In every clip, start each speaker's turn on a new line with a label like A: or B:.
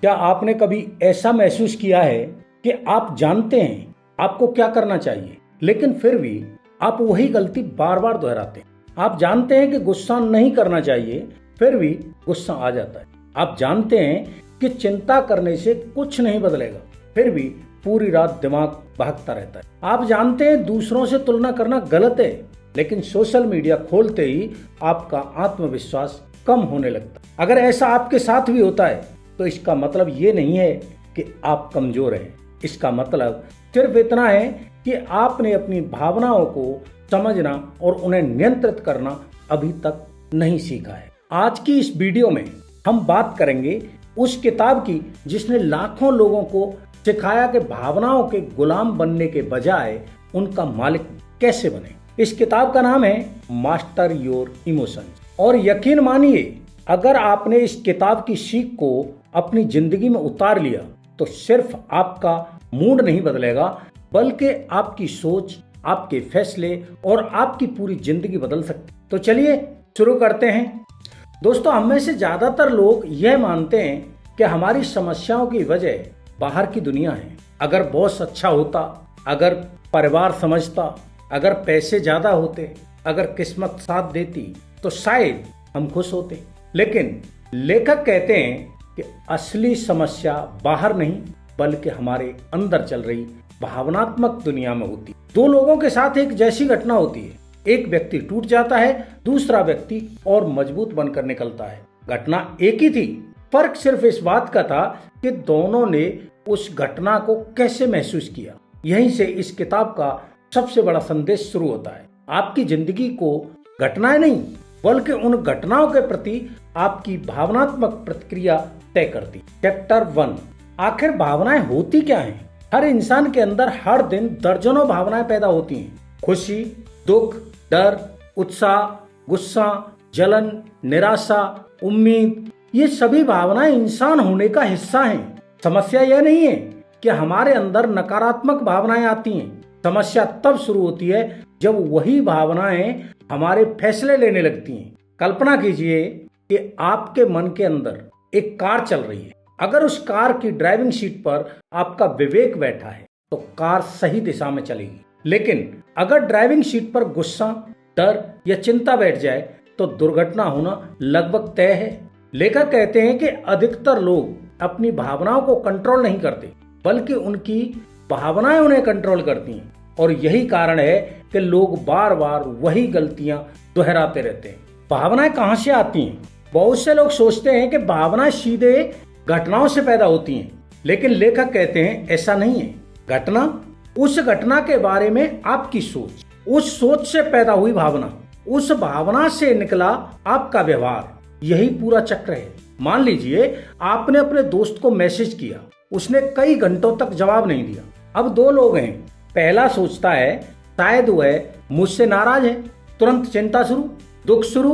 A: क्या आपने कभी ऐसा महसूस किया है कि आप जानते हैं आपको क्या करना चाहिए, लेकिन फिर भी आप वही गलती बार बार दोहराते हैं? आप जानते हैं कि गुस्सा नहीं करना चाहिए, फिर भी गुस्सा आ जाता है। आप जानते हैं कि चिंता करने से कुछ नहीं बदलेगा, फिर भी पूरी रात दिमाग बहकता रहता है। आप जानते हैं दूसरों से तुलना करना गलत है, लेकिन सोशल मीडिया खोलते ही आपका आत्मविश्वास कम होने लगता है। अगर ऐसा आपके साथ भी होता है तो इसका मतलब ये नहीं है कि आप कमजोर हैं। इसका मतलब सिर्फ इतना है कि आपने अपनी भावनाओं को समझना और उन्हें नियंत्रित करना अभी तक नहीं सीखा है। आज की इस वीडियो में हम बात करेंगे उस किताब की जिसने लाखों लोगों को सिखाया कि भावनाओं के गुलाम बनने के बजाय उनका मालिक कैसे बने। इस किताब का नाम है मास्टर योर इमोशंस। और यकीन मानिए, अगर आपने इस किताब की सीख को अपनी जिंदगी में उतार लिया तो सिर्फ आपका मूड नहीं बदलेगा, बल्कि आपकी सोच, आपके फैसले और आपकी पूरी जिंदगी बदल सकती। तो चलिए शुरू करते हैं। दोस्तों, हम में से ज्यादातर लोग यह मानते हैं कि हमारी समस्याओं की वजह बाहर की दुनिया है। अगर बॉस अच्छा होता, अगर परिवार समझता, अगर पैसे ज्यादा होते, अगर किस्मत साथ देती तो शायद हम खुश होते। लेकिन लेखक कहते हैं कि असली समस्या बाहर नहीं बल्कि हमारे अंदर चल रही भावनात्मक दुनिया में होती। दो लोगों के साथ एक जैसी घटना होती है, एक व्यक्ति टूट जाता है, दूसरा व्यक्ति और मजबूत बनकर निकलता है। घटना एक ही थी, फर्क सिर्फ इस बात का था कि दोनों ने उस घटना को कैसे महसूस किया। यहीं से इस किताब का सबसे बड़ा संदेश शुरू होता है। आपकी जिंदगी को घटनाएं नहीं बल्कि उन घटनाओं के प्रति आपकी भावनात्मक प्रतिक्रिया तय करती। चैप्टर 1, आखिर भावनाएं होती क्या हैं? हर इंसान के अंदर हर दिन दर्जनों भावनाएं पैदा होती हैं। खुशी, दुख, डर, उत्साह, गुस्सा, जलन, निराशा, उम्मीद, ये सभी भावनाएं इंसान होने का हिस्सा हैं। समस्या यह नहीं है कि हमारे अंदर नकारात्मक भावनाएं आती हैं। समस्या तब शुरू होती है जब वही भावनाएं हमारे फैसले लेने लगती हैं। कल्पना कीजिए कि आपके मन के अंदर एक कार चल रही है। अगर उस कार की ड्राइविंग सीट पर आपका विवेक बैठा है तो कार सही दिशा में चलेगी। लेकिन अगर ड्राइविंग सीट पर गुस्सा, डर या चिंता बैठ जाए तो दुर्घटना होना लगभग तय है। लेखक कहते हैं कि अधिकतर लोग अपनी भावनाओं को कंट्रोल नहीं करते, बल्कि उनकी भावनाएं उन्हें कंट्रोल करती हैं। और यही कारण है कि लोग बार बार वही गलतियां दोहराते रहते हैं। भावनाएं कहां से आती हैं? बहुत से लोग सोचते हैं कि भावनाएं सीधे घटनाओं से पैदा होती हैं, लेकिन लेखक कहते हैं ऐसा नहीं है। घटना, उस घटना के बारे में आपकी सोच, उस सोच से पैदा हुई भावना, उस भावना से निकला आपका व्यवहार, यही पूरा चक्र है। मान लीजिए आपने अपने दोस्त को मैसेज किया, उसने कई घंटों तक जवाब नहीं दिया। अब दो लोग हैं, पहला सोचता है शायद वह मुझसे नाराज है, तुरंत चिंता शुरू, दुख शुरू,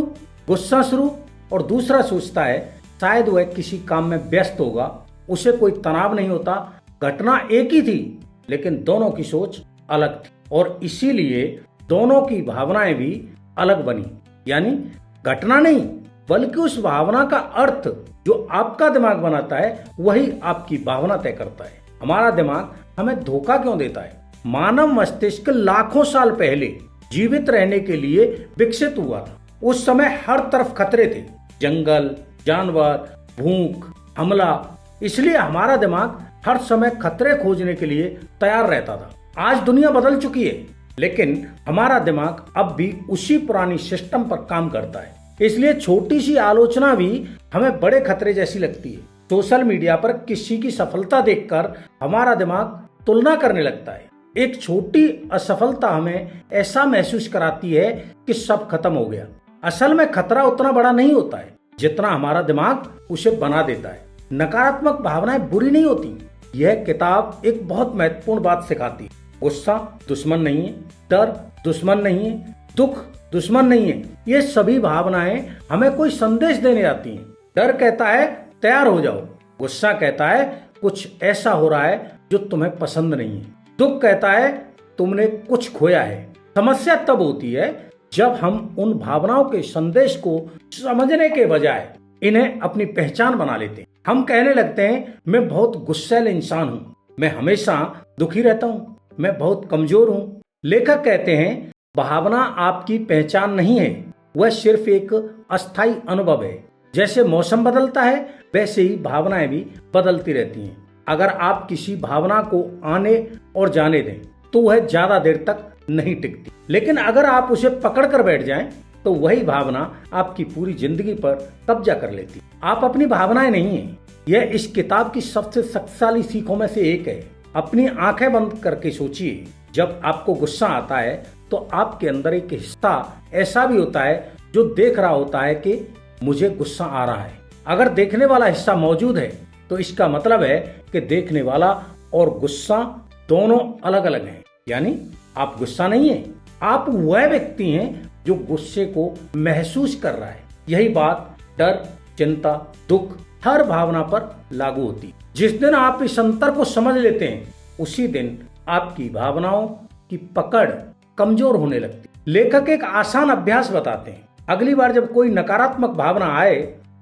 A: गुस्सा शुरू। और दूसरा सोचता है शायद वह किसी काम में व्यस्त होगा, उसे कोई तनाव नहीं होता। घटना एक ही थी, लेकिन दोनों की सोच अलग थी और इसीलिए दोनों की भावनाएं भी अलग बनी। यानी घटना नहीं बल्कि उस भावना का अर्थ जो आपका दिमाग बनाता है वही आपकी भावना तय करता है। हमारा दिमाग हमें धोखा क्यों देता है? मानव मस्तिष्क लाखों साल पहले जीवित रहने के लिए विकसित हुआ था। उस समय हर तरफ खतरे थे, जंगल, जानवर, भूख, हमला। इसलिए हमारा दिमाग हर समय खतरे खोजने के लिए तैयार रहता था। आज दुनिया बदल चुकी है, लेकिन हमारा दिमाग अब भी उसी पुरानी सिस्टम पर काम करता है। इसलिए छोटी सी आलोचना भी हमें बड़े खतरे जैसी लगती है। सोशल मीडिया पर किसी की सफलता देखकर हमारा दिमाग तुलना करने लगता है। एक छोटी असफलता हमें ऐसा महसूस कराती है कि सब खत्म हो गया। असल में खतरा उतना बड़ा नहीं होता है जितना हमारा दिमाग उसे बना देता है। नकारात्मक भावनाएं बुरी नहीं होती। यह किताब एक बहुत महत्वपूर्ण बात सिखाती है। गुस्सा दुश्मन नहीं है, डर दुश्मन नहीं है, दुख दुश्मन नहीं है। ये सभी भावनाएं हमें कोई संदेश देने आती हैं। डर कहता है तैयार हो जाओ, गुस्सा कहता है कुछ ऐसा हो रहा है जो तुम्हें पसंद नहीं है, दुख कहता है तुमने कुछ खोया है। समस्या तब होती है जब हम उन भावनाओं के संदेश को समझने के बजाय इन्हें अपनी पहचान बना लेते हैं। हम कहने लगते हैं मैं बहुत गुस्सैल इंसान हूं, मैं हमेशा दुखी रहता हूं, मैं बहुत कमजोर हूं। लेखक कहते हैं भावना आपकी पहचान नहीं है, वह सिर्फ एक अस्थायी अनुभव है। जैसे मौसम बदलता है वैसे ही भावनाएं भी बदलती रहती हैं। अगर आप किसी भावना को आने और जाने दें तो वह ज्यादा देर तक नहीं टिकती, लेकिन अगर आप उसे पकड़ कर बैठ जाएं तो वही भावना आपकी पूरी जिंदगी पर कब्जा कर लेती। आप अपनी भावनाएं नहीं हैं। यह इस किताब की सबसे शक्तिशाली सीखों में से एक है। अपनी आंखें बंद करके सोचिए, जब आपको गुस्सा आता है तो आपके अंदर एक हिस्सा ऐसा भी होता है जो देख रहा होता है कि मुझे गुस्सा आ रहा है। अगर देखने वाला हिस्सा मौजूद है तो इसका मतलब है कि देखने वाला और गुस्सा दोनों अलग अलग हैं। यानी आप गुस्सा नहीं है, आप वह व्यक्ति हैं जो गुस्से को महसूस कर रहा है। यही बात डर, चिंता, दुख हर भावना पर लागू होती। जिस दिन आप इस अंतर को समझ लेते हैं उसी दिन आपकी भावनाओं की पकड़ कमजोर होने लगती। लेखक एक आसान अभ्यास बताते हैं। अगली बार जब कोई नकारात्मक भावना आए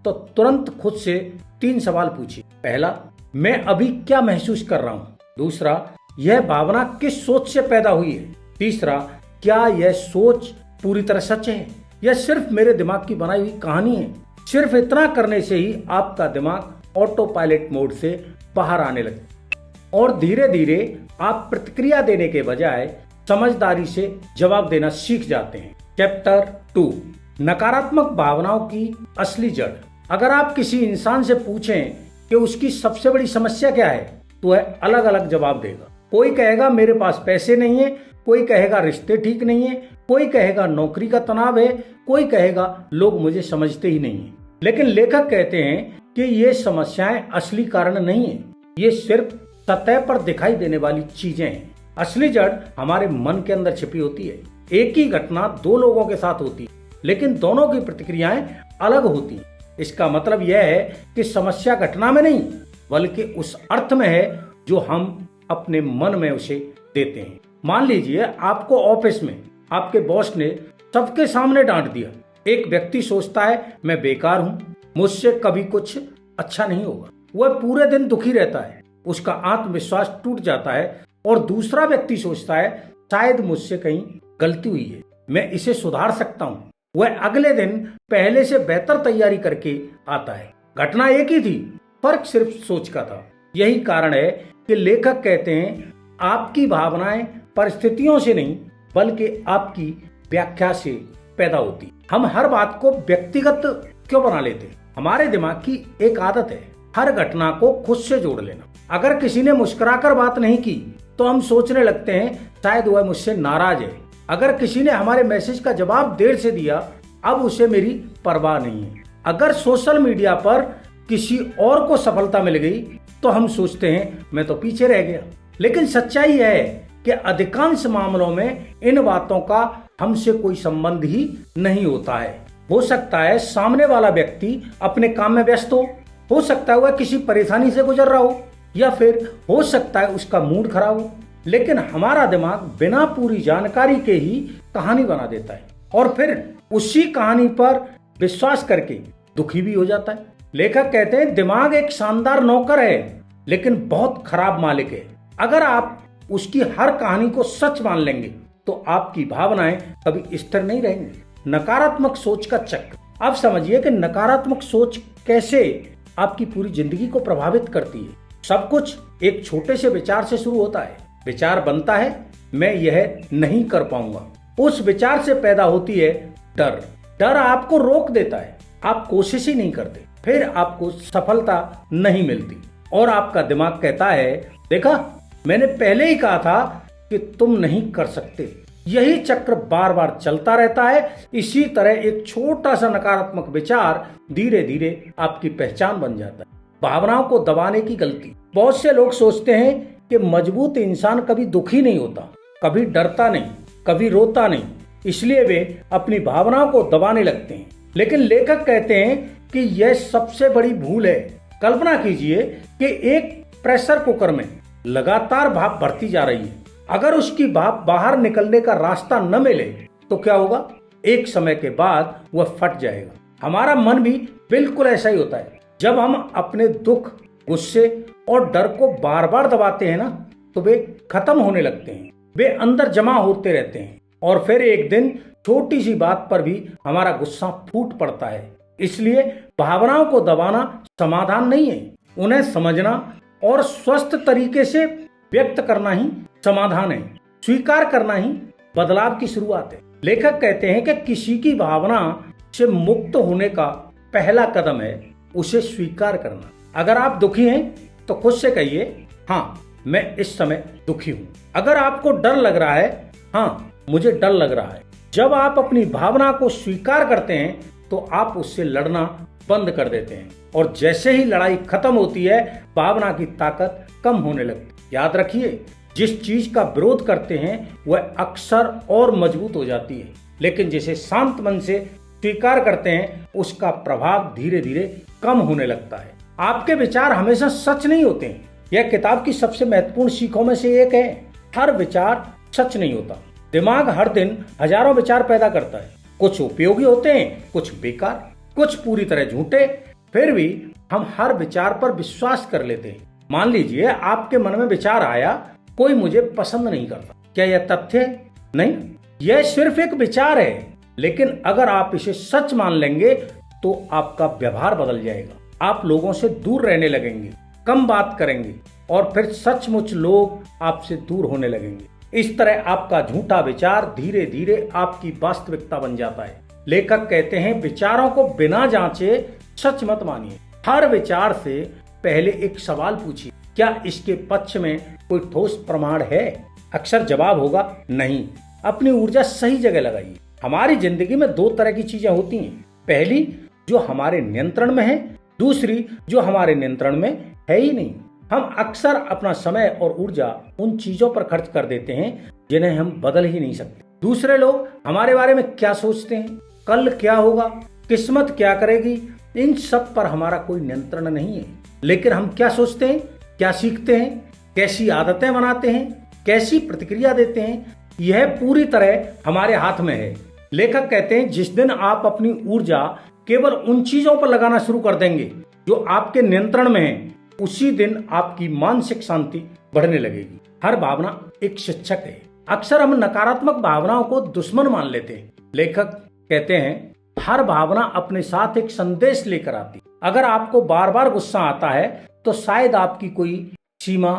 A: तो तुरंत खुद से 3 सवाल पूछिए। पहला, मैं अभी क्या महसूस कर रहा हूँ? दूसरा, यह भावना किस सोच से पैदा हुई है? तीसरा, क्या यह सोच पूरी तरह सच है या सिर्फ मेरे दिमाग की बनाई हुई कहानी है? सिर्फ इतना करने से ही आपका दिमाग ऑटो पायलट मोड से बाहर आने लगता और धीरे धीरे आप प्रतिक्रिया देने के बजाय समझदारी से जवाब देना सीख जाते हैं। चैप्टर 2, नकारात्मक भावनाओं की असली जड़। अगर आप किसी इंसान से पूछें कि उसकी सबसे बड़ी समस्या क्या है तो वह अलग अलग जवाब देगा। कोई कहेगा मेरे पास पैसे नहीं है, कोई कहेगा रिश्ते ठीक नहीं है, कोई कहेगा नौकरी का तनाव है, कोई कहेगा लोग मुझे समझते ही नहीं है। लेकिन लेखक कहते हैं कि ये समस्याएं असली कारण नहीं है, ये सिर्फ सतह पर दिखाई देने वाली चीजें हैं। असली जड़ हमारे मन के अंदर छिपी होती है। एक ही घटना 2 लोगों के साथ होती है लेकिन दोनों की प्रतिक्रियाएं अलग होती हैं। इसका मतलब यह है कि समस्या घटना में नहीं बल्कि उस अर्थ में है जो हम अपने मन में उसे देते हैं। मान लीजिए आपको ऑफिस में आपके बॉस ने सबके सामने डांट दिया। एक व्यक्ति सोचता है मैं बेकार हूं, मुझसे कभी कुछ अच्छा नहीं होगा। वह पूरे दिन दुखी रहता है, उसका आत्मविश्वास टूट जाता है। और दूसरा व्यक्ति सोचता है शायद मुझसे कहीं गलती हुई है, मैं इसे सुधार सकता हूं। वह अगले दिन पहले से बेहतर तैयारी करके आता है। घटना एक ही थी, फर्क सिर्फ सोच का था। यही कारण है कि लेखक कहते हैं आपकी भावनाएं परिस्थितियों से नहीं बल्कि आपकी व्याख्या से पैदा होती। हम हर बात को व्यक्तिगत क्यों बना लेते? हमारे दिमाग की एक आदत है हर घटना को खुद से जोड़ लेना। अगर किसी ने मुस्कुराकर बात नहीं की तो हम सोचने लगते हैं शायद वह मुझसे नाराज है। अगर किसी ने हमारे मैसेज का जवाब देर से दिया अब उसे मेरी परवाह नहीं है। अगर सोशल मीडिया पर किसी और को सफलता मिल गई तो हम सोचते हैं मैं तो पीछे रह गया। लेकिन सच्चाई यह है कि अधिकांश मामलों में इन बातों का हमसे कोई संबंध ही नहीं होता है। हो सकता है सामने वाला व्यक्ति अपने काम में व्यस्त हो सकता है वह किसी परेशानी से गुजर रहा हो या फिर हो सकता है उसका मूड खराब हो। लेकिन हमारा दिमाग बिना पूरी जानकारी के ही कहानी बना देता है और फिर उसी कहानी पर विश्वास करके दुखी भी हो जाता है। लेखक कहते हैं दिमाग एक शानदार नौकर है लेकिन बहुत खराब मालिक है। अगर आप उसकी हर कहानी को सच मान लेंगे तो आपकी भावनाएं कभी स्थिर नहीं रहेंगी। नकारात्मक सोच का चक्र। अब समझिए कि नकारात्मक सोच कैसे आपकी पूरी जिंदगी को प्रभावित करती है। सब कुछ एक छोटे से विचार से शुरू होता है। विचार बनता है मैं यह नहीं कर पाऊंगा। उस विचार से पैदा होती है डर। डर आपको रोक देता है, आप कोशिश ही नहीं करते, फिर आपको सफलता नहीं मिलती और आपका दिमाग कहता है देखा मैंने पहले ही कहा था कि तुम नहीं कर सकते। यही चक्र बार बार चलता रहता है। इसी तरह एक छोटा सा नकारात्मक विचार धीरे धीरे आपकी पहचान बन जाता है। भावनाओं को दबाने की गलती। बहुत से लोग सोचते हैं कि मजबूत इंसान कभी दुखी नहीं होता, कभी डरता नहीं, कभी रोता नहीं, इसलिए वे अपनी भावनाओं को दबाने लगते हैं। लेकिन लेखक कहते हैं कि यह सबसे बड़ी भूल है। कल्पना कीजिए कि एक प्रेशर कुकर में लगातार भाप भरती जा रही है। अगर उसकी भाप बाहर निकलने का रास्ता न मिले तो क्या होगा? एक समय के बाद वह फट जाएगा। हमारा मन भी बिल्कुल ऐसा ही होता है। जब हम अपने दुख, गुस्से और डर को बार बार दबाते हैं ना, तो वे खत्म होने लगते हैं। वे अंदर जमा होते रहते हैं और फिर एक दिन छोटी सी बात पर भी हमारा गुस्सा फूट पड़ता है। इसलिए भावनाओं को दबाना समाधान नहीं है, उन्हें समझना और स्वस्थ तरीके से व्यक्त करना ही समाधान है। स्वीकार करना ही बदलाव की शुरुआत है। लेखक कहते हैं कि किसी की भावना से मुक्त होने का पहला कदम है उसे स्वीकार करना। अगर आप दुखी हैं तो खुद से कहिए, हाँ मैं इस समय दुखी हूं। अगर आपको डर लग रहा है, हाँ मुझे डर लग रहा है। जब आप अपनी भावना को स्वीकार करते हैं तो आप उससे लड़ना बंद कर देते हैं और जैसे ही लड़ाई खत्म होती है, भावना की ताकत कम होने लगती है। याद रखिए, जिस चीज का विरोध करते हैं वह अक्सर और मजबूत हो जाती है, लेकिन जिसे शांत मन से स्वीकार करते हैं उसका प्रभाव धीरे धीरे कम होने लगता है। आपके विचार हमेशा सच नहीं होते हैं। यह किताब की सबसे महत्वपूर्ण सीखों में से एक है। हर विचार सच नहीं होता। दिमाग हर दिन हजारों विचार पैदा करता है। कुछ उपयोगी होते हैं, कुछ बेकार, कुछ पूरी तरह झूठे। फिर भी हम हर विचार पर विश्वास कर लेते हैं। मान लीजिए आपके मन में विचार आया, कोई मुझे पसंद नहीं करता। क्या यह तथ्य है? नहीं, यह सिर्फ एक विचार है। लेकिन अगर आप इसे सच मान लेंगे तो आपका व्यवहार बदल जाएगा। आप लोगों से दूर रहने लगेंगे, कम बात करेंगे और फिर सचमुच लोग आपसे दूर होने लगेंगे। इस तरह आपका झूठा विचार धीरे धीरे आपकी वास्तविकता बन जाता है। लेखक कहते हैं, विचारों को बिना जांचे सच मत मानिए। हर विचार से पहले एक सवाल पूछिए, क्या इसके पक्ष में कोई ठोस प्रमाण है? अक्सर जवाब होगा नहीं। अपनी ऊर्जा सही जगह लगाइए। हमारी जिंदगी में दो तरह की चीजें होती हैं। पहली जो हमारे नियंत्रण में है, दूसरी जो हमारे नियंत्रण में है ही नहीं। हम अक्सर अपना समय और ऊर्जा उन चीजों पर खर्च कर देते हैं जिन्हें हम बदल ही नहीं सकते। दूसरे लोग हमारे बारे में क्या सोचते हैं, कल क्या होगा, किस्मत क्या करेगी, इन सब पर हमारा कोई नियंत्रण नहीं है। लेकिन हम क्या सोचते हैं, क्या सीखते हैं, कैसी आदतें बनाते हैं, कैसी प्रतिक्रिया देते हैं, यह पूरी तरह हमारे हाथ में है। लेखक कहते हैं, जिस दिन आप अपनी ऊर्जा केवल उन चीजों पर लगाना शुरू कर देंगे जो आपके नियंत्रण में है, उसी दिन आपकी मानसिक शांति बढ़ने लगेगी। हर भावना एक शिक्षक है। अक्सर हम नकारात्मक भावनाओं को दुश्मन मान लेते हैं। लेखक कहते हैं, हर भावना अपने साथ एक संदेश लेकर आती है। अगर आपको बार बार गुस्सा आता है तो शायद आपकी कोई सीमा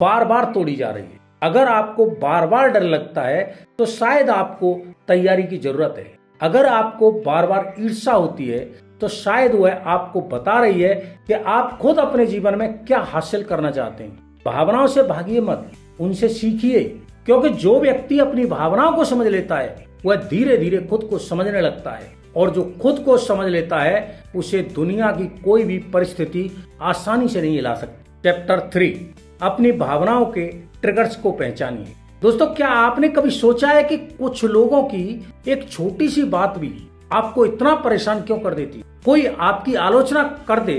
A: बार बार तोड़ी जा रही है। अगर आपको बार बार डर लगता है तो शायद आपको तैयारी की जरूरत है। अगर आपको बार बार ईर्ष्या होती है तो शायद वह आपको बता रही है कि आप खुद अपने जीवन में क्या हासिल करना चाहते हैं। भावनाओं से भागिए मत, उनसे सीखिए, क्योंकि जो व्यक्ति अपनी भावनाओं को समझ लेता है वह धीरे धीरे खुद को समझने लगता है, और जो खुद को समझ लेता है उसे दुनिया की कोई भी परिस्थिति आसानी से नहीं हिला सकती। चैप्टर 3, अपनी भावनाओं के ट्रिगर्स को पहचानिए। दोस्तों, क्या आपने कभी सोचा है कि कुछ लोगों की एक छोटी सी बात भी आपको इतना परेशान क्यों कर देती है? कोई आपकी आलोचना कर दे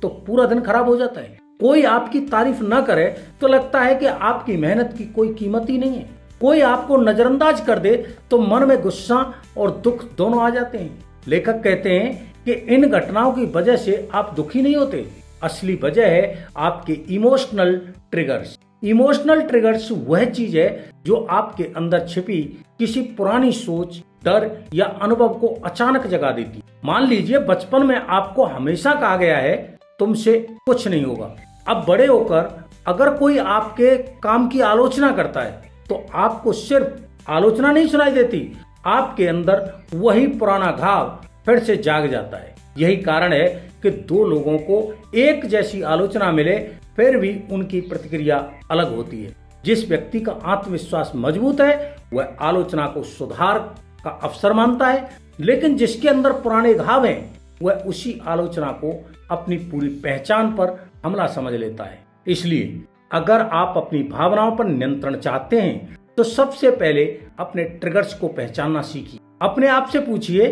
A: तो पूरा दिन खराब हो जाता है। कोई आपकी तारीफ न करे तो लगता है कि आपकी मेहनत की कोई कीमत ही नहीं है। कोई आपको नजरअंदाज कर दे तो मन में गुस्सा और दुख दोनों आ जाते हैं। लेखक कहते हैं कि इन घटनाओं की वजह से आप दुखी नहीं होते। असली वजह है आपके इमोशनल ट्रिगर्स। इमोशनल ट्रिगर्स वह चीज है जो आपके अंदर छिपी किसी पुरानी सोच, डर या अनुभव को अचानक जगा देती। मान लीजिए बचपन में आपको हमेशा कहा गया है तुमसे कुछ नहीं होगा। अब बड़े होकर अगर कोई आपके काम की आलोचना करता है तो आपको सिर्फ आलोचना नहीं सुनाई देती, आपके अंदर वही पुराना घाव फिर से जाग जाता है। यही कारण है कि दो लोगों को एक जैसी आलोचना मिले फिर भी उनकी प्रतिक्रिया अलग होती है। जिस व्यक्ति का आत्मविश्वास मजबूत है वह आलोचना को सुधार का अवसर मानता है, लेकिन जिसके अंदर पुराने घाव हैं वह उसी आलोचना को अपनी पूरी पहचान पर हमला समझ लेता है। इसलिए अगर आप अपनी भावनाओं पर नियंत्रण चाहते हैं तो सबसे पहले अपने ट्रिगर्स को पहचानना सीखिए। अपने आप से पूछिए,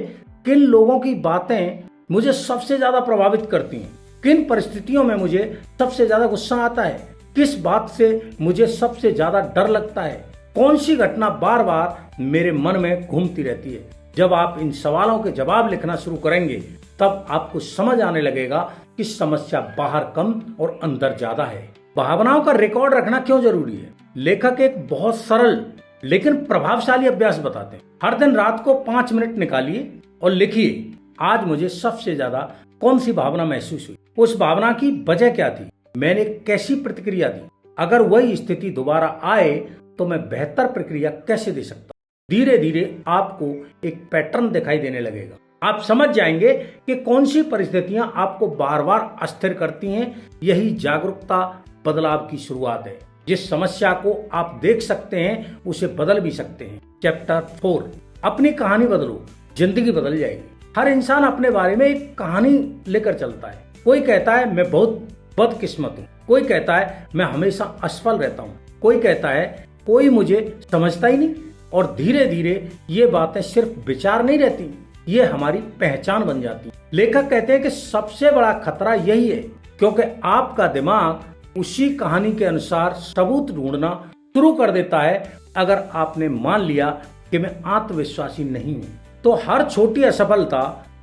A: किन लोगों की बातें मुझे सबसे ज्यादा प्रभावित करती हैं, किन परिस्थितियों में मुझे सबसे ज्यादा गुस्सा आता है, किस बात से मुझे सबसे ज्यादा डर लगता है, कौन सी घटना बार बार मेरे मन में घूमती रहती है। जब आप इन सवालों के जवाब लिखना शुरू करेंगे तब आपको समझ आने लगेगा कि समस्या बाहर कम और अंदर ज्यादा है। भावनाओं का रिकॉर्ड रखना क्यों जरूरी है? लेखक एक बहुत सरल लेकिन प्रभावशाली अभ्यास बताते हैं। हर दिन रात को 5 मिनट निकालिए और लिखिए, आज मुझे सबसे ज्यादा कौन सी भावना महसूस हुई, उस भावना की वजह क्या थी, मैंने कैसी प्रतिक्रिया दी, अगर वही स्थिति दोबारा आए तो मैं बेहतर प्रतिक्रिया कैसे दे सकता हूँ। धीरे धीरे आपको एक पैटर्न दिखाई देने लगेगा। आप समझ जाएंगे कि कौन सी परिस्थितियां आपको बार बार अस्थिर करती हैं। यही जागरूकता बदलाव की शुरुआत है। जिस समस्या को आप देख सकते हैं उसे बदल भी सकते हैं। चैप्टर 4, अपनी कहानी बदलो, जिंदगी बदल जाएगी। हर इंसान अपने बारे में एक कहानी लेकर चलता है। कोई कहता है मैं बहुत बदकिस्मत हूँ, कोई कहता है मैं हमेशा असफल रहता हूँ, कोई कहता है कोई मुझे समझता ही नहीं। और धीरे धीरे ये बातें सिर्फ विचार नहीं रहती, ये हमारी पहचान बन जाती है। लेखक कहते हैं कि सबसे बड़ा खतरा यही है, क्योंकि आपका दिमाग उसी कहानी के अनुसार सबूत ढूंढना शुरू कर देता है। अगर आपने मान लिया कि मैं आत्मविश्वासी नहीं हूँ, तो हर छोटी असफलता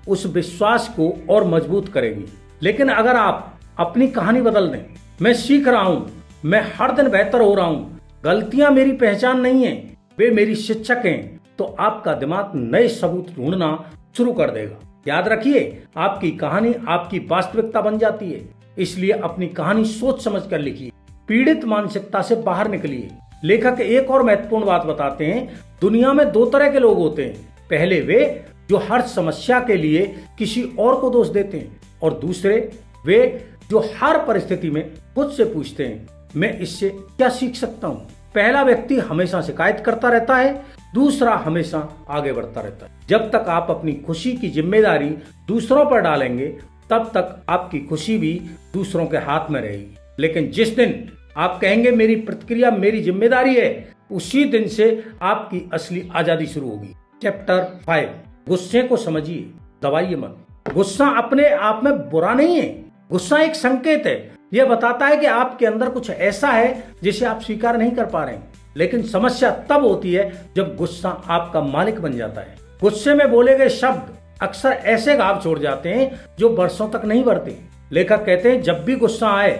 A: उस विश्वास को और मजबूत करेगी। लेकिन अगर आप अपनी कहानी बदल दें, मैं सीख रहा हूँ, मैं हर दिन बेहतर हो रहा हूँ, गलतियां मेरी पहचान नहीं है, वे मेरी शिक्षक हैं, तो आपका दिमाग नए सबूत ढूंढना शुरू कर देगा। याद रखिए, आपकी कहानी आपकी वास्तविकता बन जाती है। इसलिए अपनी कहानी सोच समझ कर लिखिए, पीड़ित मानसिकता से बाहर निकलिए। लेखक एक और महत्वपूर्ण बात बताते हैं, दुनिया में 2 तरह के लोग होते हैं। पहले वे जो हर समस्या के लिए किसी और को दोष देते हैं, और दूसरे वे जो हर परिस्थिति में खुद से पूछते हैं, मैं इससे क्या सीख सकता हूँ। पहला व्यक्ति हमेशा शिकायत करता रहता है, दूसरा हमेशा आगे बढ़ता रहता है। जब तक आप अपनी खुशी की जिम्मेदारी दूसरों पर डालेंगे, तब तक आपकी खुशी भी दूसरों के हाथ में रहेगी। लेकिन जिस दिन आप कहेंगे मेरी प्रतिक्रिया मेरी जिम्मेदारी है, उसी दिन से आपकी असली आजादी शुरू होगी। चैप्टर 5, गुस्से को समझिए, दबाइए मत। गुस्सा अपने आप में बुरा नहीं है, गुस्सा एक संकेत है। यह बताता है कि आपके अंदर कुछ ऐसा है जिसे आप स्वीकार नहीं कर पा रहे हैं। लेकिन समस्या तब होती है जब गुस्सा आपका मालिक बन जाता है। गुस्से में बोले गए शब्द अक्सर ऐसे घाव छोड़ जाते हैं जो बरसों तक नहीं बढ़ते। लेखक कहते हैं, जब भी गुस्सा आए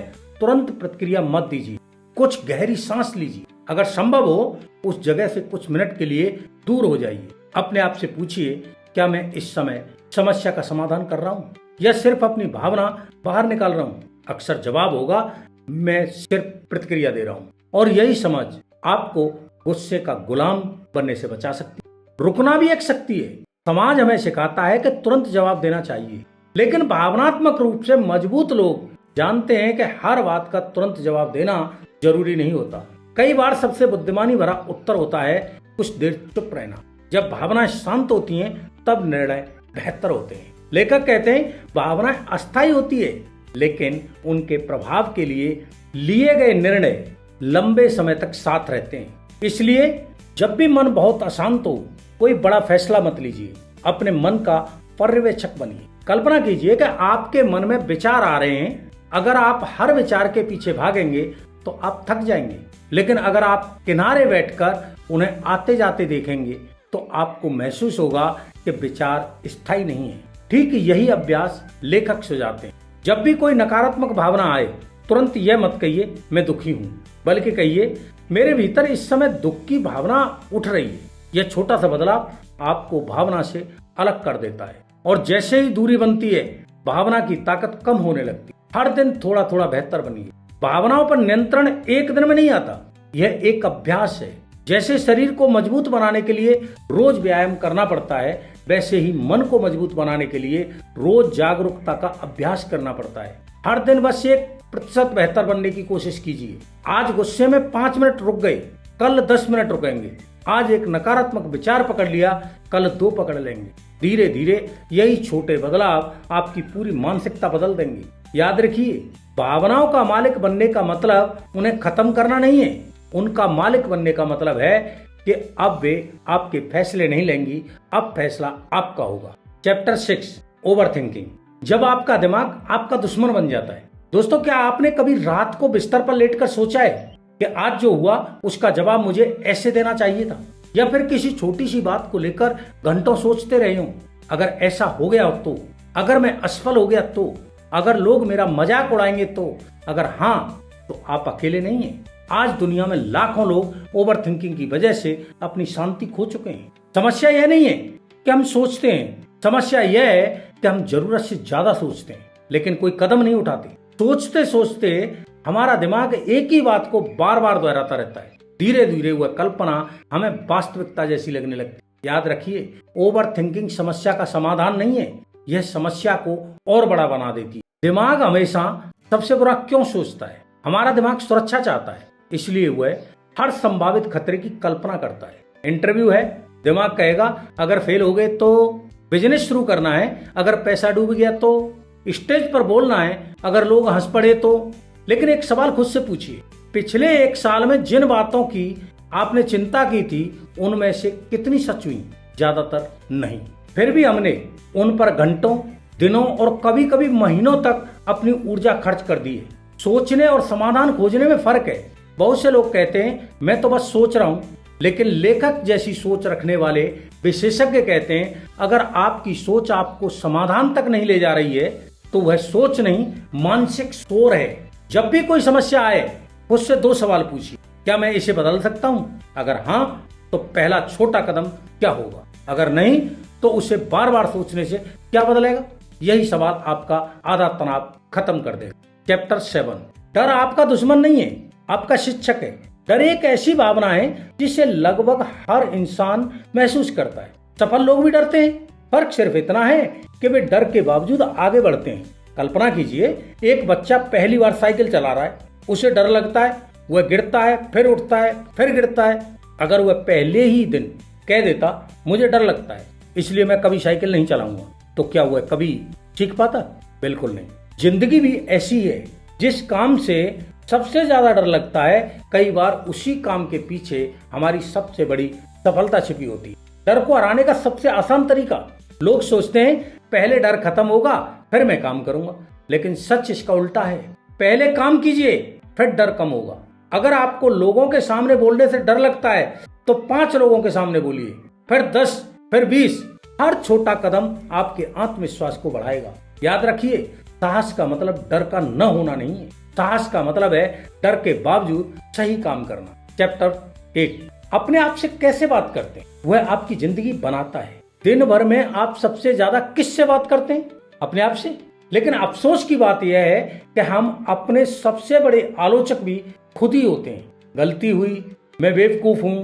A: तुरंत प्रतिक्रिया मत दीजिए, कुछ गहरी सांस लीजिए, अगर संभव हो उस जगह से कुछ मिनट के लिए दूर हो जाइए। अपने आप से पूछिए, क्या मैं इस समय समस्या का समाधान कर रहा हूँ या सिर्फ अपनी भावना बाहर निकाल रहा हूँ? अक्सर जवाब होगा, मैं सिर्फ प्रतिक्रिया दे रहा हूँ। और यही समझ आपको गुस्से का गुलाम बनने से बचा सकती है। रुकना भी एक शक्ति है। समाज हमें सिखाता है कि तुरंत जवाब देना चाहिए, लेकिन भावनात्मक रूप से मजबूत लोग जानते हैं कि हर बात का तुरंत जवाब देना जरूरी नहीं होता। कई बार सबसे बुद्धिमानी भरा उत्तर होता है कुछ देर चुप रहना। जब भावनाएं शांत होती हैं तब निर्णय बेहतर होते हैं। लेखक कहते हैं, भावनाएं अस्थायी होती है, लेकिन उनके प्रभाव के लिए गए निर्णय लंबे समय तक साथ रहते हैं। इसलिए जब भी मन बहुत अशांत हो, कोई बड़ा फैसला मत लीजिए, अपने मन का पर्यवेक्षक बनिए। कल्पना कीजिए कि आपके मन में विचार आ रहे हैं। अगर आप हर विचार के पीछे भागेंगे तो आप थक जाएंगे, लेकिन अगर आप किनारे बैठकर उन्हें आते जाते देखेंगे तो आपको महसूस होगा कि विचार स्थायी नहीं है। ठीक यही अभ्यास लेखक सुझाते हैं। जब भी कोई नकारात्मक भावना आए, तुरंत यह मत कहिए मैं दुखी हूँ, बल्कि कहिए मेरे भीतर इस समय दुख की भावना उठ रही है। यह छोटा सा बदलाव आपको भावना से अलग कर देता है, और जैसे ही दूरी बनती है, भावना की ताकत कम होने लगती है। हर दिन थोड़ा थोड़ा बेहतर बनिए। भावनाओं पर नियंत्रण एक दिन में नहीं आता, यह एक अभ्यास है। जैसे शरीर को मजबूत बनाने के लिए रोज व्यायाम करना पड़ता है, वैसे ही मन को मजबूत बनाने के लिए रोज जागरूकता का अभ्यास करना पड़ता है। हर दिन बस 1% बेहतर बनने की कोशिश कीजिए। आज गुस्से में 5 मिनट रुक गए, कल 10 मिनट रुकेंगे। आज एक नकारात्मक विचार पकड़ लिया, कल 2 पकड़ लेंगे। धीरे धीरे यही छोटे बदलाव आपकी पूरी मानसिकता बदल देंगे। याद रखिए, भावनाओं का मालिक बनने का मतलब उन्हें खत्म करना नहीं है, उनका मालिक बनने का मतलब है कि अब वे आपके फैसले नहीं लेंगी, अब फैसला आपका होगा। चैप्टर 6, ओवरथिंकिंग, जब आपका दिमाग आपका दुश्मन बन जाता है। दोस्तों, क्या आपने कभी रात को बिस्तर पर लेटकर सोचा है कि आज जो हुआ उसका जवाब मुझे ऐसे देना चाहिए था, या फिर किसी छोटी सी बात को लेकर घंटों सोचते रहे हो, अगर ऐसा हो गया तो, अगर मैं असफल हो गया तो, अगर लोग मेरा मजाक उड़ाएंगे तो, अगर हाँ तो आप अकेले नहीं हैं। आज दुनिया में लाखों लोग ओवर थिंकिंग की वजह से अपनी शांति खो चुके हैं। समस्या यह नहीं है कि हम सोचते हैं, समस्या यह है कि हम जरूरत से ज्यादा सोचते हैं लेकिन कोई कदम नहीं उठाते। सोचते सोचते हमारा दिमाग एक ही बात को बार बार दोहराता रहता है। धीरे धीरे वह कल्पना हमें वास्तविकता जैसी लगने लगती है। याद रखिए, ओवर थिंकिंग समस्या का समाधान नहीं है, यह समस्या को और बड़ा बना देती है। दिमाग हमेशा सबसे बुरा क्यों सोचता है? हमारा दिमाग सुरक्षा चाहता है, इसलिए वह हर संभावित खतरे की कल्पना करता है। इंटरव्यू है, दिमाग कहेगा अगर फेल हो गए तो, बिजनेस शुरू करना है अगर पैसा डूब गया तो, स्टेज पर बोलना है अगर लोग हंस पड़े तो। लेकिन एक सवाल खुद से पूछिए, पिछले एक साल में जिन बातों की आपने चिंता की थी उनमें से कितनी सच हुई? ज्यादातर नहीं। फिर भी हमने उन पर घंटों, दिनों और कभी कभी महीनों तक अपनी ऊर्जा खर्च कर दी है। सोचने और समाधान खोजने में फर्क है। बहुत से लोग कहते हैं मैं तो बस सोच रहा हूं, लेकिन लेखक जैसी सोच रखने वाले विशेषज्ञ कहते हैं अगर आपकी सोच आपको समाधान तक नहीं ले जा रही है तो वह सोच नहीं, मानसिक शोर है। जब भी कोई समस्या आए खुद से 2 सवाल पूछिए, क्या मैं इसे बदल सकता हूं? अगर हाँ तो पहला छोटा कदम क्या होगा? अगर नहीं तो उसे बार बार सोचने से क्या बदलेगा? यही सवाल आपका आधा तनाव खत्म कर देगा। चैप्टर 7, डर आपका दुश्मन नहीं है, आपका शिक्षक है। डर एक ऐसी भावना है जिसे लगभग हर इंसान महसूस करता है। सफल लोग भी डरते हैं, फर्क सिर्फ इतना है कि वे डर के बावजूद आगे बढ़ते हैं। कल्पना कीजिए, एक बच्चा पहली बार साइकिल चला रहा है, उसे डर लगता है, वह गिरता है, फिर उठता है, फिर गिरता है। अगर वह पहले ही दिन कह देता मुझे डर लगता है इसलिए मैं कभी साइकिल नहीं चलाऊंगा, तो क्या वह कभी सीख पाता? बिल्कुल नहीं। जिंदगी भी ऐसी है, जिस काम से सबसे ज्यादा डर लगता है कई बार उसी काम के पीछे हमारी सबसे बड़ी सफलता छिपी होती है। डर को हराने का सबसे आसान तरीका, लोग सोचते हैं पहले डर खत्म होगा फिर मैं काम करूंगा, लेकिन सच इसका उल्टा है। पहले काम कीजिए फिर डर कम होगा। अगर आपको लोगों के सामने बोलने से डर लगता है तो 5 लोगों के सामने बोलिए, फिर 10, फिर 20। हर छोटा कदम आपके आत्मविश्वास को बढ़ाएगा। याद रखिए, साहस का मतलब डर का न होना नहीं है, साहस का मतलब है डर के बावजूद सही काम करना। चैप्टर 8, अपने आप से कैसे बात करते हैं वह आपकी जिंदगी बनाता है। दिन भर में आप सबसे ज्यादा किससे बात करते हैं? अपने आप से। लेकिन अफसोस की बात यह है कि हम अपने सबसे बड़े आलोचक भी खुद ही होते हैं। गलती हुई, मैं बेवकूफ हूं,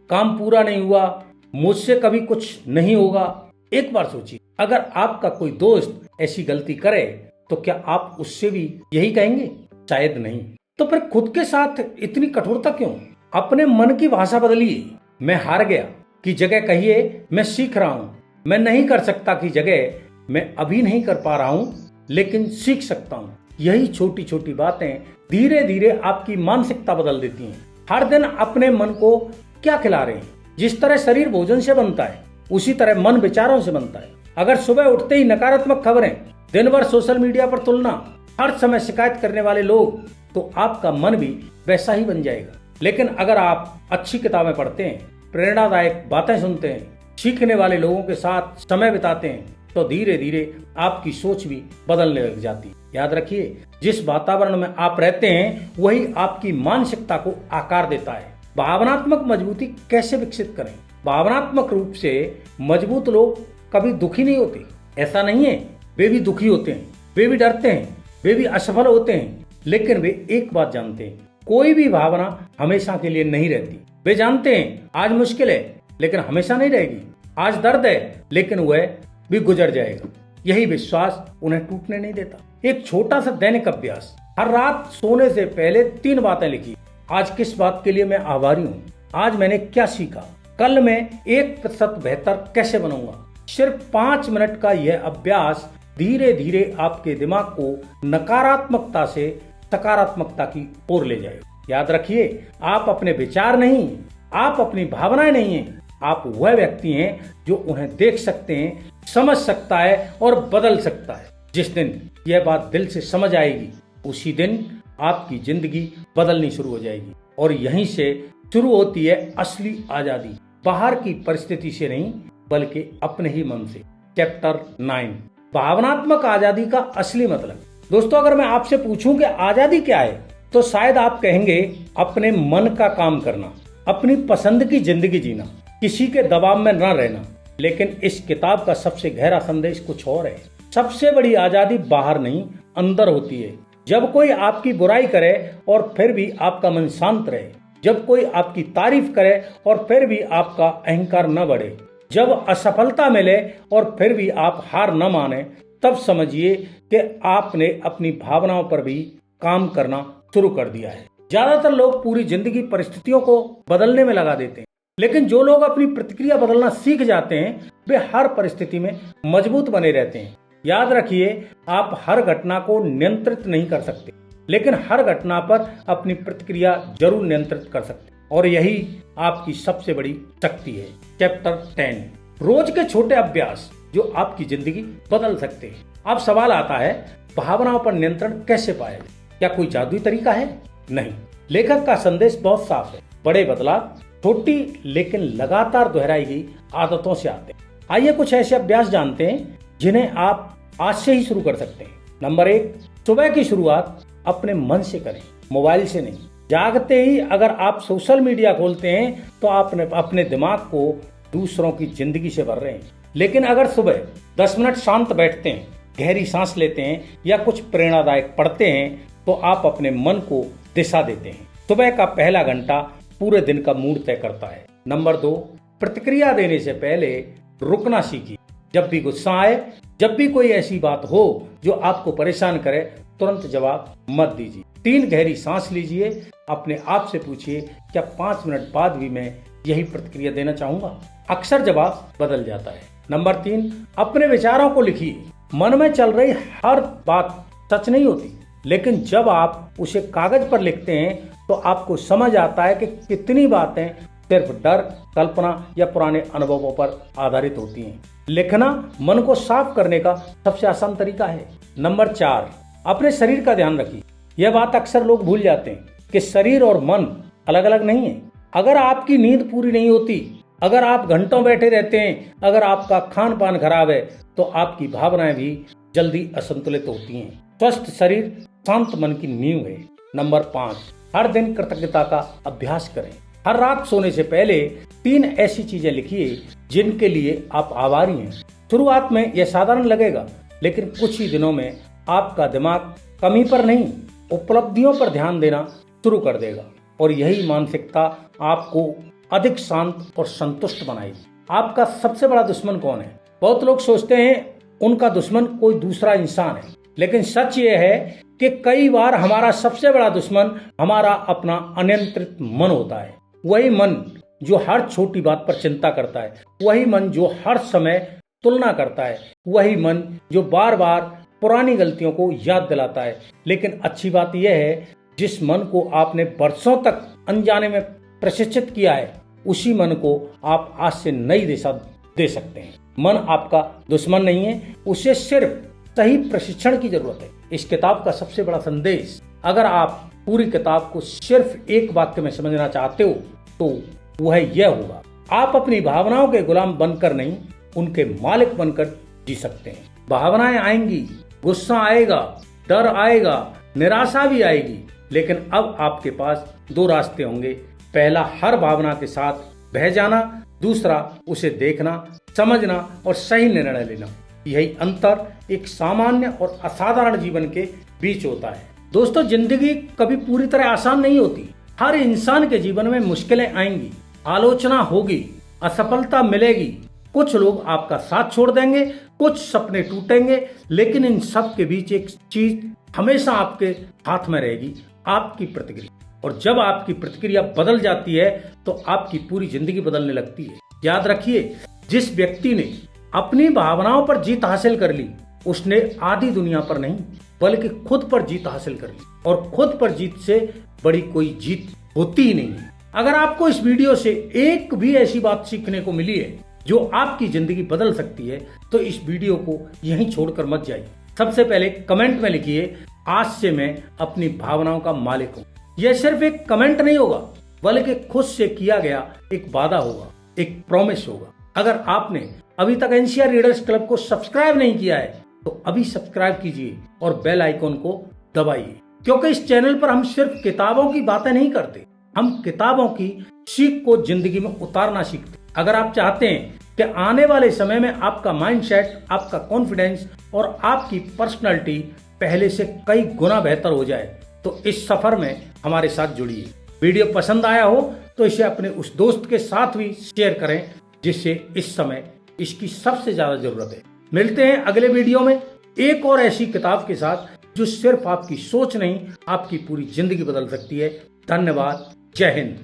A: काम पूरा नहीं हुआ, मुझसे कभी कुछ नहीं होगा। एक बार सोचिए, अगर आपका कोई दोस्त ऐसी गलती करे तो क्या आप उससे भी यही कहेंगे? शायद नहीं। तो फिर खुद के साथ इतनी कठोरता क्यों? अपने मन की भाषा बदलिए। मैं हार गया की जगह कहिए मैं सीख रहा हूं। मैं नहीं कर सकता की जगह मैं अभी नहीं कर पा रहा हूं लेकिन सीख सकता हूं। यही छोटी छोटी बातें धीरे धीरे आपकी मानसिकता बदल देती हैं। हर दिन अपने मन को क्या खिला रहे हैं? जिस तरह शरीर भोजन से बनता है उसी तरह मन विचारों से बनता है। अगर सुबह उठते ही नकारात्मक खबरें, दिन भर सोशल मीडिया पर तुलना, हर समय शिकायत करने वाले लोग, तो आपका मन भी वैसा ही बन जाएगा। लेकिन अगर आप अच्छी किताबें पढ़ते हैं, प्रेरणादायक बातें सुनते हैं, सीखने वाले लोगों के साथ समय बिताते हैं, तो धीरे धीरे आपकी सोच भी बदलने लग जाती है। याद रखिए, जिस वातावरण में आप रहते हैं वही आपकी मानसिकता को आकार देता है। भावनात्मक मजबूती कैसे विकसित करें? भावनात्मक रूप से मजबूत लोग कभी दुखी नहीं होते। ऐसा नहीं है, वे भी दुखी होते हैं, वे भी डरते हैं, वे भी असफल होते हैं, लेकिन वे एक बात जानते हैं, कोई भी भावना हमेशा के लिए नहीं रहती। वे जानते हैं आज मुश्किल है लेकिन हमेशा नहीं रहेगी, आज दर्द है लेकिन वह भी गुजर जाएगा। यही विश्वास उन्हें टूटने नहीं देता। एक छोटा सा दैनिक अभ्यास, हर रात सोने से पहले 3 बातें लिखिए। आज किस बात के लिए मैं आभारी हूँ, आज मैंने क्या सीखा, कल मैं 1% बेहतर कैसे बनूंगा। सिर्फ 5 मिनट का यह अभ्यास धीरे धीरे आपके दिमाग को नकारात्मकता से सकारात्मकता की ओर ले जाएगा। याद रखिए, आप अपने विचार नहीं, आप अपनी भावनाएं नहीं हैं, आप वह व्यक्ति हैं जो उन्हें देख सकते हैं, समझ सकता है और बदल सकता है। जिस दिन यह बात दिल से समझ आएगी उसी दिन आपकी जिंदगी बदलनी शुरू हो जाएगी। और यहीं से शुरू होती है असली आजादी, बाहर की परिस्थिति से नहीं बल्कि अपने ही मन से। चैप्टर 9, भावनात्मक आजादी का असली मतलब। दोस्तों, अगर मैं आपसे पूछूं कि आजादी क्या है, तो शायद आप कहेंगे अपने मन का काम करना, अपनी पसंद की जिंदगी जीना, किसी के दबाव में न रहना। लेकिन इस किताब का सबसे गहरा संदेश कुछ और है। सबसे बड़ी आजादी बाहर नहीं, अंदर होती है। जब कोई आपकी बुराई करे और फिर भी आपका मन शांत रहे, जब कोई आपकी तारीफ करे और फिर भी आपका अहंकार न बढ़े, जब असफलता मिले और फिर भी आप हार न माने, तब समझिए कि आपने अपनी भावनाओं पर भी काम करना शुरू कर दिया है। ज्यादातर लोग पूरी जिंदगी परिस्थितियों को बदलने में लगा देते हैं, लेकिन जो लोग अपनी प्रतिक्रिया बदलना सीख जाते हैं, वे हर परिस्थिति में मजबूत बने रहते हैं। याद रखिए, आप हर घटना को नियंत्रित नहीं कर सकते, लेकिन हर घटना पर अपनी प्रतिक्रिया जरूर नियंत्रित कर सकते हैं, और यही आपकी सबसे बड़ी शक्ति है। चैप्टर 10, रोज के छोटे अभ्यास जो आपकी जिंदगी बदल सकते हैं। अब सवाल आता है, भावनाओं पर नियंत्रण कैसे पाया? क्या कोई जादुई तरीका है? नहीं, लेखक का संदेश बहुत साफ है। बड़े बदलाव छोटी लेकिन लगातार दोहराई गई आदतों से आते हैं। आइए कुछ ऐसे अभ्यास जानते हैं जिन्हें आप आज से ही शुरू कर सकते हैं। नंबर 1, सुबह की शुरुआत अपने मन से करें, मोबाइल से नहीं। जागते ही अगर आप सोशल मीडिया खोलते हैं तो आप अपने दिमाग को दूसरों की जिंदगी से भर रहे हैं। लेकिन अगर सुबह 10 मिनट शांत बैठते हैं, गहरी सांस लेते हैं या कुछ प्रेरणादायक पढ़ते हैं, तो आप अपने मन को दिशा देते हैं। सुबह का पहला घंटा पूरे दिन का मूड तय करता है। नंबर 2, प्रतिक्रिया देने से पहले रुकना सीखिए। जब भी गुस्सा आए, जब भी कोई ऐसी बात हो जो आपको परेशान करे, तुरंत जवाब मत दीजिए। 3, गहरी सांस लीजिए। अपने आप से पूछिए, क्या 5 मिनट बाद भी मैं यही प्रतिक्रिया देना चाहूंगा? अक्सर जवाब बदल जाता है। नंबर 3, अपने विचारों को लिखिए। मन में चल रही हर बात सच नहीं होती, लेकिन जब आप उसे कागज पर लिखते हैं तो आपको समझ आता है कि कितनी बातें सिर्फ डर, कल्पना या पुराने अनुभवों पर आधारित होती हैं। लिखना मन को साफ करने का सबसे आसान तरीका है। नंबर 4, अपने शरीर का ध्यान रखिए। यह बात अक्सर लोग भूल जाते हैं कि शरीर और मन अलग अलग नहीं है। अगर आपकी नींद पूरी नहीं होती, अगर आप घंटों बैठे रहते हैं, अगर आपका खान पान खराब है, तो आपकी भावनाएं भी जल्दी असंतुलित होती हैं। स्वस्थ शरीर शांत मन की नींव है। नंबर 5, हर दिन कृतज्ञता का अभ्यास करें। हर रात सोने से पहले 3 ऐसी चीजें लिखिए जिनके लिए आप आभारी हैं। शुरुआत में यह साधारण लगेगा, लेकिन कुछ ही दिनों में आपका दिमाग कमी पर नहीं, उपलब्धियों पर ध्यान देना शुरू कर देगा, और यही मानसिकता आपको अधिक शांत और संतुष्ट बनाएगी। आपका सबसे बड़ा दुश्मन कौन है? बहुत लोग सोचते हैं उनका दुश्मन कोई दूसरा इंसान है, लेकिन सच ये है कि कई बार हमारा सबसे बड़ा दुश्मन हमारा अपना अनियंत्रित मन होता है। वही मन जो हर छोटी बात पर चिंता करता है, वही मन जो हर समय तुलना करता है, वही मन जो बार बार पुरानी गलतियों को याद दिलाता है। लेकिन अच्छी बात यह है, जिस मन को आपने बरसों तक अनजाने में प्रशिक्षित किया है, उसी मन को आप आज से नई दिशा दे सकते हैं। मन आपका दुश्मन नहीं है, उसे सिर्फ सही प्रशिक्षण की जरूरत है। इस किताब का सबसे बड़ा संदेश, अगर आप पूरी किताब को सिर्फ एक वाक्य में समझना चाहते हो तो वह यह होगा, आप अपनी भावनाओं के गुलाम बनकर नहीं, उनके मालिक बनकर जी सकते हैं। भावनाएं आएंगी, गुस्सा आएगा, डर आएगा, निराशा भी आएगी, लेकिन अब आपके पास 2 रास्ते होंगे। पहला, हर भावना के साथ बह जाना। दूसरा, उसे देखना, समझना और सही निर्णय लेना। यही अंतर एक सामान्य और असाधारण जीवन के बीच होता है। दोस्तों, जिंदगी कभी पूरी तरह आसान नहीं होती। हर इंसान के जीवन में मुश्किलें आएंगी, आलोचना होगी, असफलता मिलेगी। कुछ लोग आपका साथ छोड़ देंगे, कुछ सपने टूटेंगे, लेकिन इन सब के बीच एक चीज हमेशा आपके हाथ में रहेगी, आपकी प्रतिक्रिया। और जब आपकी प्रतिक्रिया बदल जाती है तो आपकी पूरी जिंदगी बदलने लगती है। याद रखिए, जिस व्यक्ति ने अपनी भावनाओं पर जीत हासिल कर ली, उसने आधी दुनिया पर नहीं बल्कि खुद पर जीत हासिल कर ली, और खुद पर जीत से बड़ी कोई जीत होती ही नहीं है। अगर आपको इस वीडियो से एक भी ऐसी बात सीखने को मिली है जो आपकी जिंदगी बदल सकती है, तो इस वीडियो को यहीं छोड़कर मत जाइए। सबसे पहले कमेंट में लिखिए, आज से मैं अपनी भावनाओं का मालिक हूँ। यह सिर्फ एक कमेंट नहीं होगा, बल्कि खुद से किया गया एक वादा होगा, एक प्रॉमिस होगा। अगर आपने अभी तक एनसीआर रीडर्स क्लब को सब्सक्राइब नहीं किया है तो अभी सब्सक्राइब कीजिए और बेल आइकॉन को दबाइए, क्योंकि इस चैनल पर हम सिर्फ किताबों की बातें नहीं करते, हम किताबों की सीख को जिंदगी में उतारना सीखते। अगर आप चाहते हैं कि आने वाले समय में आपका माइंडसेट, आपका कॉन्फिडेंस और आपकी पर्सनालिटी पहले से कई गुना बेहतर हो जाए, तो इस सफर में हमारे साथ जुड़िए। वीडियो पसंद आया हो तो इसे अपने उस दोस्त के साथ भी शेयर करें जिससे इस समय इसकी सबसे ज्यादा जरूरत है। मिलते हैं अगले वीडियो में एक और ऐसी किताब के साथ जो सिर्फ आपकी सोच नहीं, आपकी पूरी जिंदगी बदल सकती है। धन्यवाद। जय हिंद।